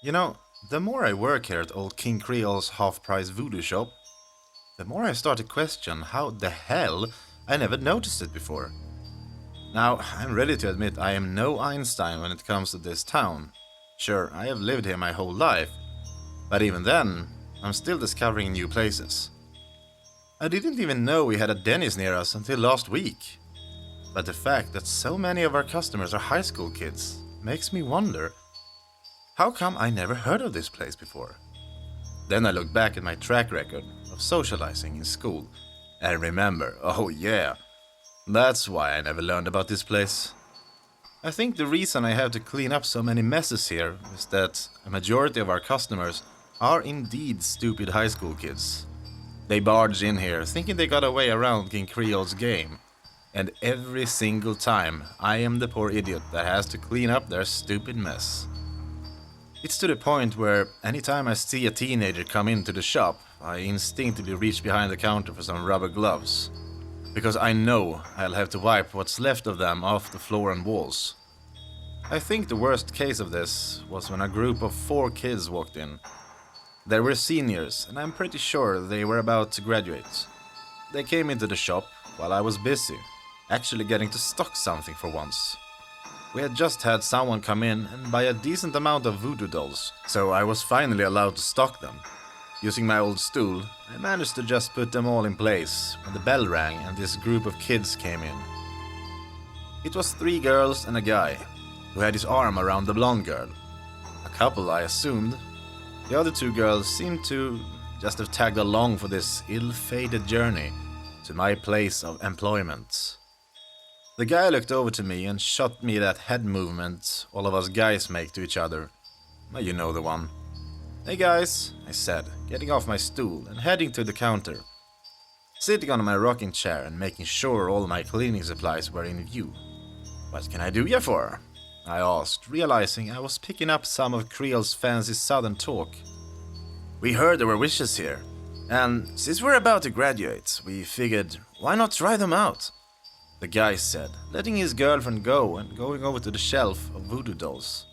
You know, the more I work here at old King Creole's half-price voodoo shop, the more I start to question how the hell I never noticed it before. Now, I'm ready to admit I am no Einstein when it comes to this town. Sure, I have lived here my whole life, but even then, I'm still discovering new places. I didn't even know we had a Denny's near us until last week. But the fact that so many of our customers are high school kids makes me wonder, how come I never heard of this place before? Then I look back at my track record of socializing in school and remember, oh yeah, that's why I never learned about this place. I think the reason I have to clean up so many messes here is that a majority of our customers are indeed stupid high school kids. They barge in here thinking they got a way around King Creole's game, and every single time I am the poor idiot that has to clean up their stupid mess. It's to the point where anytime I see a teenager come into the shop, I instinctively reach behind the counter for some rubber gloves. Because I know I'll have to wipe what's left of them off the floor and walls. I think the worst case of this was when a group of 4 kids walked in. They were seniors, and I'm pretty sure they were about to graduate. They came into the shop while I was busy, actually getting to stock something for once. We had just had someone come in and buy a decent amount of voodoo dolls, so I was finally allowed to stock them. Using my old stool, I managed to just put them all in place when the bell rang and this group of kids came in. It was 3 girls and a guy, who had his arm around the blonde girl. A couple, I assumed. The other 2 girls seemed to just have tagged along for this ill-fated journey to my place of employment. The guy looked over to me and shot me that head movement all of us guys make to each other. Well, you know the one. "Hey guys," I said, getting off my stool and heading to the counter. Sitting on my rocking chair and making sure all my cleaning supplies were in view. "What can I do you for?" I asked, realizing I was picking up some of Creole's fancy southern talk. "We heard there were wishes here, and since we're about to graduate, we figured, why not try them out?" The guy said, letting his girlfriend go and going over to the shelf of voodoo dolls.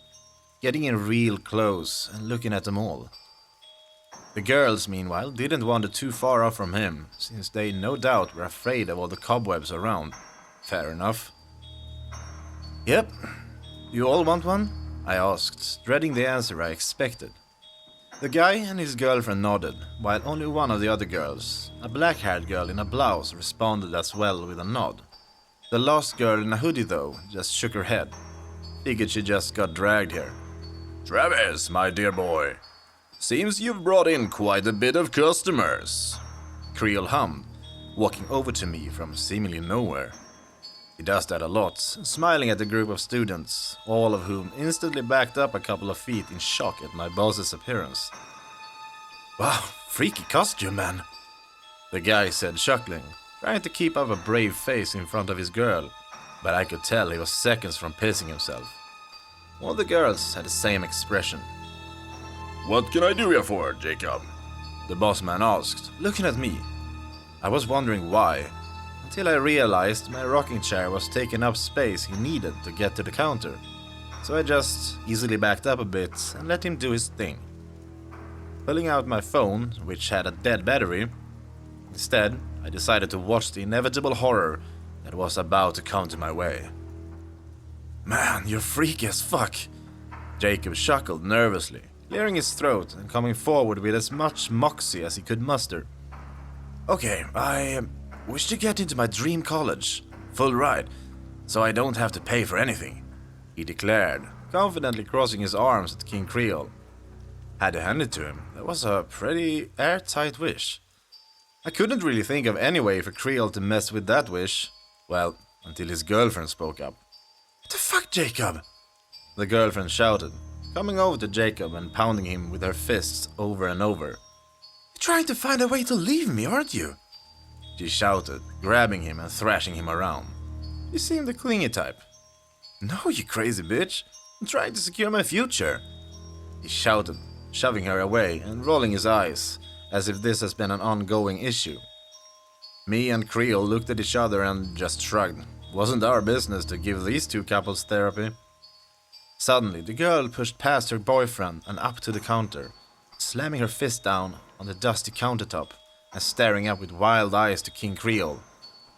Getting in real close and looking at them all. The girls, meanwhile, didn't wander too far off from him, since they no doubt were afraid of all the cobwebs around. Fair enough. "Yep. You all want one?" I asked, dreading the answer I expected. The guy and his girlfriend nodded, while only one of the other girls, a black-haired girl in a blouse, responded as well with a nod. The last girl in a hoodie, though, just shook her head. Figured she just got dragged here. "Travis, my dear boy, seems you've brought in quite a bit of customers," Creole hummed, walking over to me from seemingly nowhere. He does that a lot, smiling at the group of students, all of whom instantly backed up a couple of feet in shock at my boss's appearance. "Wow, freaky costume, man," the guy said, chuckling, trying to keep up a brave face in front of his girl, but I could tell he was seconds from pissing himself. All the girls had the same expression. "What can I do you for, Jacob?" the boss man asked, looking at me. I was wondering why, until I realized my rocking chair was taking up space he needed to get to the counter, so I just easily backed up a bit and let him do his thing. Pulling out my phone, which had a dead battery, instead I decided to watch the inevitable horror that was about to come to my way. "Man, you're freaky as fuck," Jacob chuckled nervously, clearing his throat and coming forward with as much moxie as he could muster. "Okay, I wish to get into my dream college, full ride, so I don't have to pay for anything," he declared, confidently crossing his arms at King Creole. Had to hand it to him, that was a pretty airtight wish. I couldn't really think of any way for Creole to mess with that wish, well, until his girlfriend spoke up. "What the fuck, Jacob?" the girlfriend shouted, coming over to Jacob and pounding him with her fists over and over. "You're trying to find a way to leave me, aren't you?" she shouted, grabbing him and thrashing him around. He seemed the clingy type. "No, you crazy bitch. I'm trying to secure my future," he shouted, shoving her away and rolling his eyes, as if this has been an ongoing issue. Me and Creole looked at each other and just shrugged. Wasn't our business to give these 2 couples therapy. Suddenly, the girl pushed past her boyfriend and up to the counter, slamming her fist down on the dusty countertop and staring up with wild eyes to King Creole.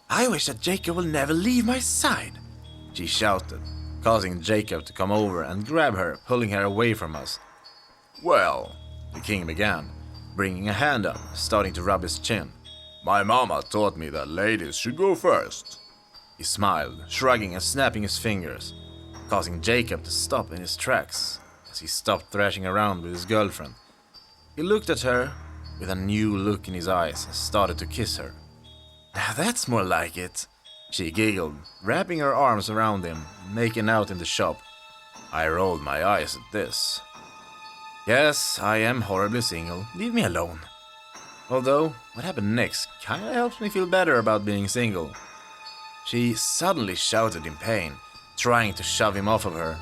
"I wish that Jacob will never leave my side," she shouted, causing Jacob to come over and grab her, pulling her away from us. "Well," the king began, bringing a hand up, starting to rub his chin. "My mama taught me that ladies should go first." He smiled, shrugging and snapping his fingers, causing Jacob to stop in his tracks as he stopped thrashing around with his girlfriend. He looked at her with a new look in his eyes and started to kiss her. "Now that's more like it," she giggled, wrapping her arms around him and making out in the shop. I rolled my eyes at this. Yes, I am horribly single. Leave me alone. Although, what happened next kinda helps me feel better about being single. She suddenly shouted in pain, trying to shove him off of her.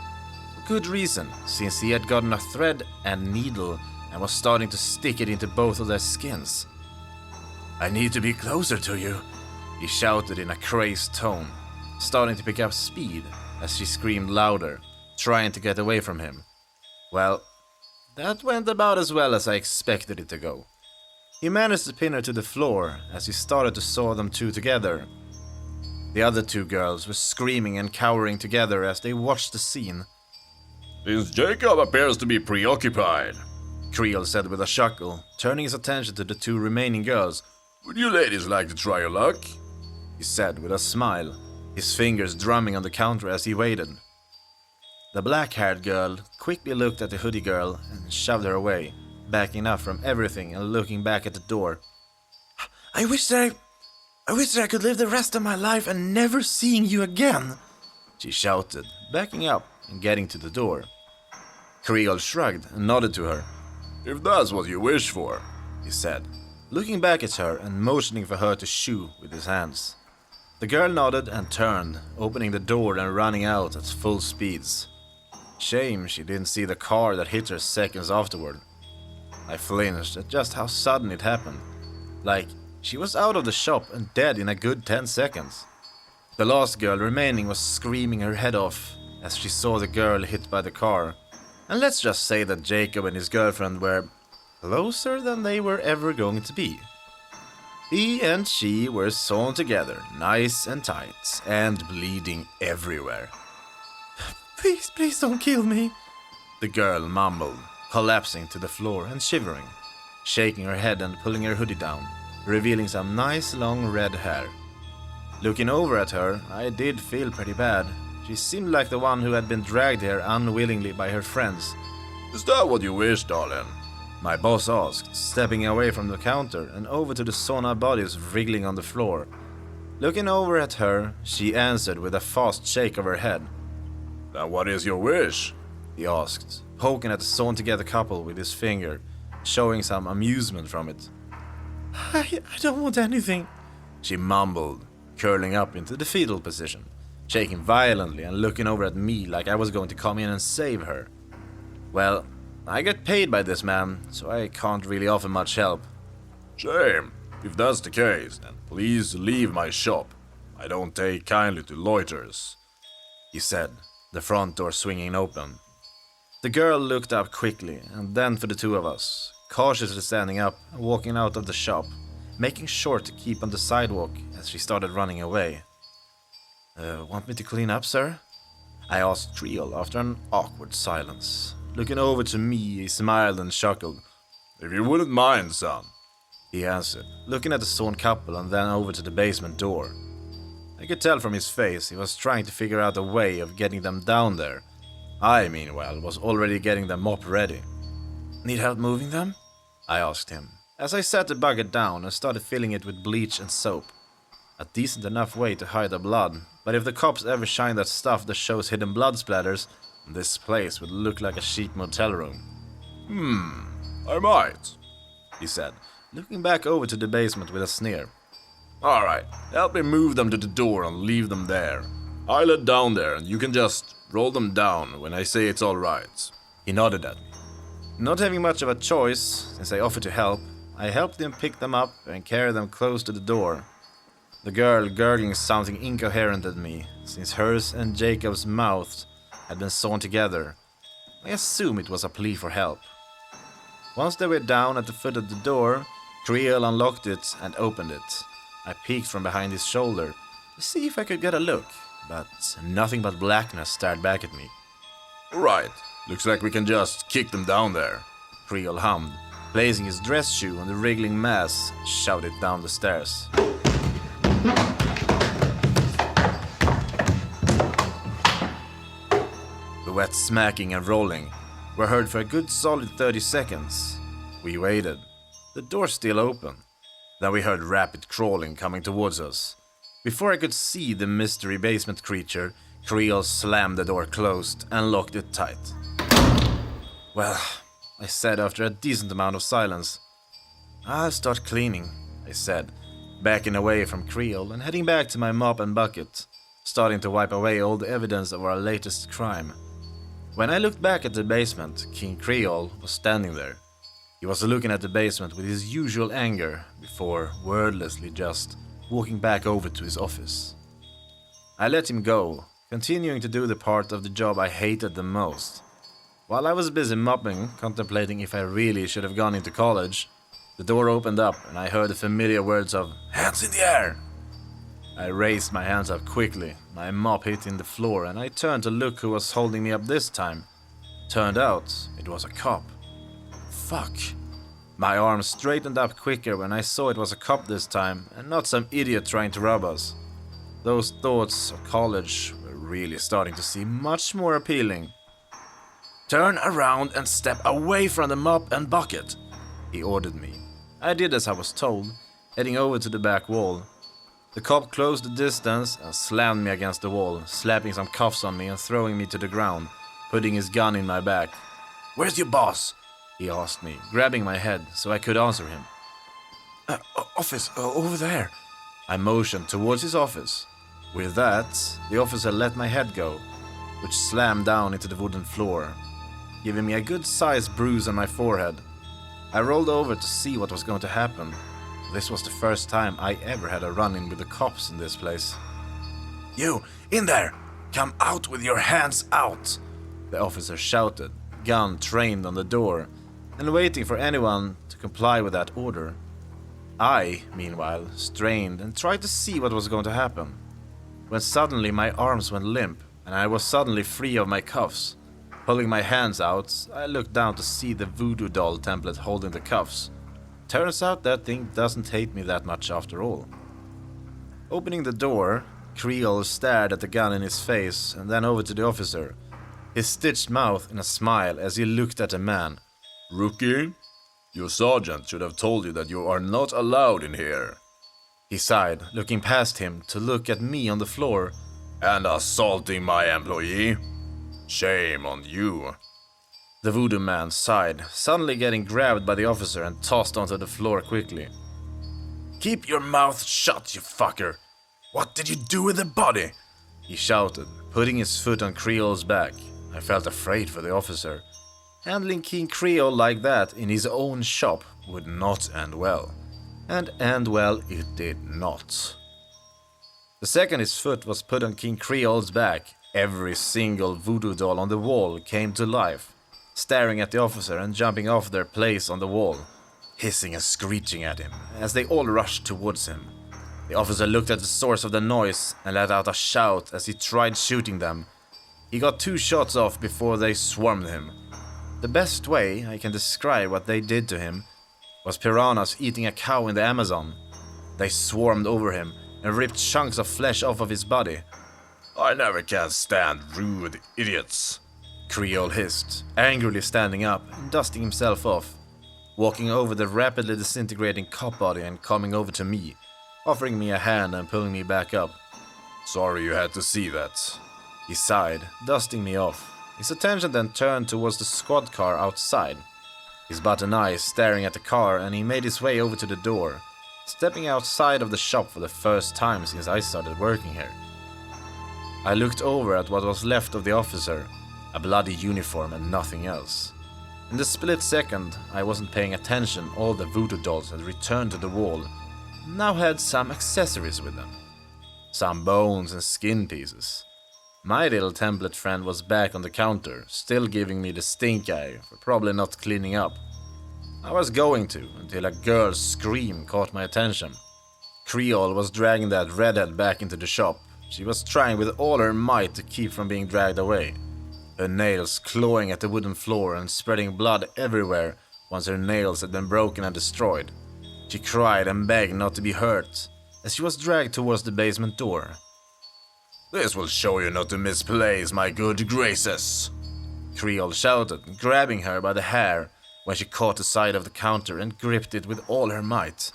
For good reason, since he had gotten a thread and needle and was starting to stick it into both of their skins. "I need to be closer to you," he shouted in a crazed tone, starting to pick up speed as she screamed louder, trying to get away from him. Well, that went about as well as I expected it to go. He managed to pin her to the floor as he started to saw them two together. The other two girls were screaming and cowering together as they watched the scene. "Since Jacob appears to be preoccupied," Creole said with a chuckle, turning his attention to the two remaining girls. "Would you ladies like to try your luck?" He said with a smile, his fingers drumming on the counter as he waited. The black-haired girl quickly looked at the hoodie girl and shoved her away, backing up from everything and looking back at the door. I wish that I could live the rest of my life and never seeing you again," she shouted, backing up and getting to the door. Creole shrugged and nodded to her. "If that's what you wish for," he said, looking back at her and motioning for her to shoo with his hands. The girl nodded and turned, opening the door and running out at full speeds. Shame she didn't see the car that hit her seconds afterward. I flinched at just how sudden it happened. Like, she was out of the shop and dead in a good 10 seconds. The last girl remaining was screaming her head off as she saw the girl hit by the car. And let's just say that Jacob and his girlfriend were closer than they were ever going to be. He and she were sewn together, nice and tight, and bleeding everywhere. Please don't kill me," the girl mumbled, collapsing to the floor and shivering, shaking her head and pulling her hoodie down, revealing some nice long red hair. Looking over at her, I did feel pretty bad. She seemed like the one who had been dragged here unwillingly by her friends. "Is that what you wish, darling?" My boss asked, stepping away from the counter and over to the sauna bodies wriggling on the floor. Looking over at her, she answered with a fast shake of her head. "Then what is your wish?" he asked, poking at the sewn-together couple with his finger, showing some amusement from it. I don't want anything," she mumbled, curling up into the fetal position, shaking violently and looking over at me like I was going to come in and save her. Well, I get paid by this man, so I can't really offer much help. "Shame. If that's the case, then please leave my shop. I don't take kindly to loiters," he said, the front door swinging open. The girl looked up quickly, and then for the two of us, cautiously standing up and walking out of the shop, making sure to keep on the sidewalk as she started running away. Want me to clean up, sir?" I asked Creole after an awkward silence. Looking over to me, he smiled and chuckled. "If you wouldn't mind, son," he answered, looking at the sewn couple and then over to the basement door. I could tell from his face he was trying to figure out a way of getting them down there. I, meanwhile, was already getting the mop ready. "Need help moving them?" I asked him, as I set the bucket down and started filling it with bleach and soap. A decent enough way to hide the blood, but if the cops ever shine that stuff that shows hidden blood splatters, this place would look like a cheap motel room. "I might," he said, looking back over to the basement with a sneer. "Alright, help me move them to the door and leave them there. I'll head down there and you can just roll them down when I say it's alright." He nodded at me. Not having much of a choice, since I offered to help, I helped him pick them up and carry them close to the door. The girl gurgling something incoherent at me, since hers and Jacob's mouths had been sewn together. I assume it was a plea for help. Once they were down at the foot of the door, Creel unlocked it and opened it. I peeked from behind his shoulder to see if I could get a look, but nothing but blackness stared back at me. Right, looks like we can just kick them down there. Creel hummed, placing his dress shoe on the wriggling mass, shouted down the stairs. The wet smacking and rolling were heard for a good solid 30 seconds. We waited, the door still open. Then we heard rapid crawling coming towards us. Before I could see the mystery basement creature, Creel slammed the door closed and locked it tight. Well, I said after a decent amount of silence. I'll start cleaning, I said, backing away from Creel and heading back to my mop and bucket, starting to wipe away all the evidence of our latest crime. When I looked back at the basement, King Creole was standing there. He was looking at the basement with his usual anger before wordlessly just walking back over to his office. I let him go, continuing to do the part of the job I hated the most. While I was busy mopping, contemplating if I really should have gone into college, the door opened up and I heard the familiar words of "Hands in the air!" I raised my hands up quickly, my mop hitting the floor, and I turned to look who was holding me up this time. Turned out, it was a cop. Fuck. My arm straightened up quicker when I saw it was a cop this time, and not some idiot trying to rob us. Those thoughts of college were really starting to seem much more appealing. "Turn around and step away from the mop and bucket," he ordered me. I did as I was told, heading over to the back wall. The cop closed the distance and slammed me against the wall, slapping some cuffs on me and throwing me to the ground, putting his gun in my back. "Where's your boss?" he asked me, grabbing my head so I could answer him. Office, over there." I motioned towards his office. With that, the officer let my head go, which slammed down into the wooden floor, giving me a good-sized bruise on my forehead. I rolled over to see what was going to happen. This was the first time I ever had a run-in with the cops in this place. "You, in there! Come out with your hands out!" the officer shouted, gun trained on the door, and waiting for anyone to comply with that order. I, meanwhile, strained and tried to see what was going to happen. When suddenly my arms went limp, and I was suddenly free of my cuffs. Pulling my hands out, I looked down to see the voodoo doll template holding the cuffs. Turns out that thing doesn't hate me that much after all. Opening the door, Creel stared at the gun in his face and then over to the officer, his stitched mouth in a smile as he looked at the man. "Rookie, your sergeant should have told you that you are not allowed in here," he sighed, looking past him to look at me on the floor. "And assaulting my employee? Shame on you." The voodoo man sighed, suddenly getting grabbed by the officer and tossed onto the floor quickly. "Keep your mouth shut, you fucker! What did you do with the body?" he shouted, putting his foot on Creole's back. I felt afraid for the officer. Handling King Creole like that in his own shop would not end well. And end well it did not. The second his foot was put on King Creole's back, every single voodoo doll on the wall came to life, staring at the officer and jumping off their place on the wall, hissing and screeching at him as they all rushed towards him. The officer looked at the source of the noise and let out a shout as he tried shooting them. He got 2 shots off before they swarmed him. The best way I can describe what they did to him was piranhas eating a cow in the Amazon. They swarmed over him and ripped chunks of flesh off of his body. "I never can stand rude idiots," Creole hissed, angrily standing up and dusting himself off, walking over the rapidly disintegrating cop body and coming over to me, offering me a hand and pulling me back up. "Sorry you had to see that," he sighed, dusting me off. His attention then turned towards the squad car outside, his button eyes staring at the car, and he made his way over to the door, stepping outside of the shop for the first time since I started working here. I looked over at what was left of the officer, a bloody uniform and nothing else. In the split second I wasn't paying attention, all the voodoo dolls had returned to the wall, and now had some accessories with them. Some bones and skin pieces. My little template friend was back on the counter, still giving me the stink eye for probably not cleaning up. I was going to, until a girl's scream caught my attention. Creole was dragging that redhead back into the shop. She was trying with all her might to keep from being dragged away. Her nails clawing at the wooden floor and spreading blood everywhere once her nails had been broken and destroyed. She cried and begged not to be hurt as she was dragged towards the basement door. "This will show you not to misplace, my good graces," Creole shouted, grabbing her by the hair when she caught the side of the counter and gripped it with all her might,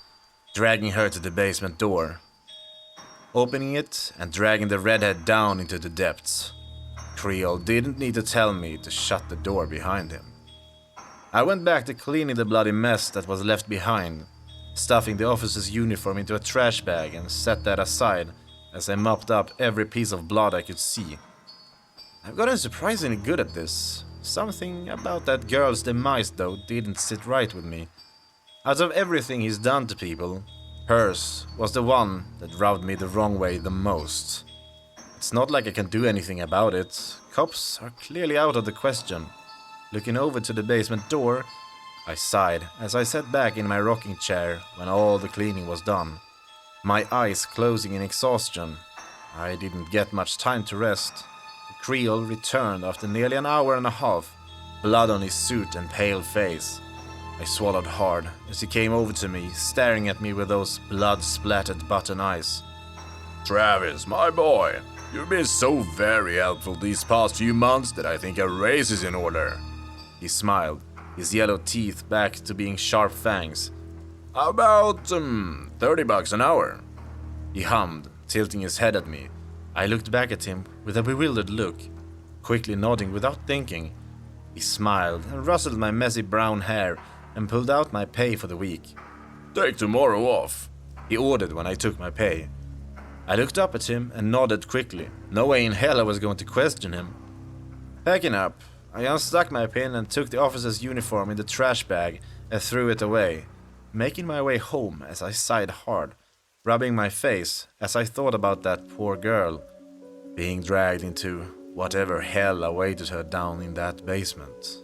dragging her to the basement door, opening it and dragging the redhead down into the depths. Creole didn't need to tell me to shut the door behind him. I went back to cleaning the bloody mess that was left behind, stuffing the officer's uniform into a trash bag and set that aside as I mopped up every piece of blood I could see. I've gotten surprisingly good at this. Something about that girl's demise, though, didn't sit right with me. Out of everything he's done to people, hers was the one that rubbed me the wrong way the most. It's not like I can do anything about it. Cops are clearly out of the question. Looking over to the basement door, I sighed as I sat back in my rocking chair when all the cleaning was done. My eyes closing in exhaustion. I didn't get much time to rest. The Creole returned after nearly an hour and a half, blood on his suit and pale face. I swallowed hard as he came over to me, staring at me with those blood-splattered button eyes. "Travis, my boy, you've been so very helpful these past few months that I think a raise is in order." He smiled, his yellow teeth back to being sharp fangs. "How about, $30 an hour?" He hummed, tilting his head at me. I looked back at him with a bewildered look, quickly nodding without thinking. He smiled and rustled my messy brown hair and pulled out my pay for the week. "Take tomorrow off," he ordered when I took my pay. I looked up at him and nodded quickly. No way in hell I was going to question him. Packing up, I unstuck my pin and took the officer's uniform in the trash bag and threw it away, making my way home as I sighed hard, rubbing my face as I thought about that poor girl being dragged into whatever hell awaited her down in that basement.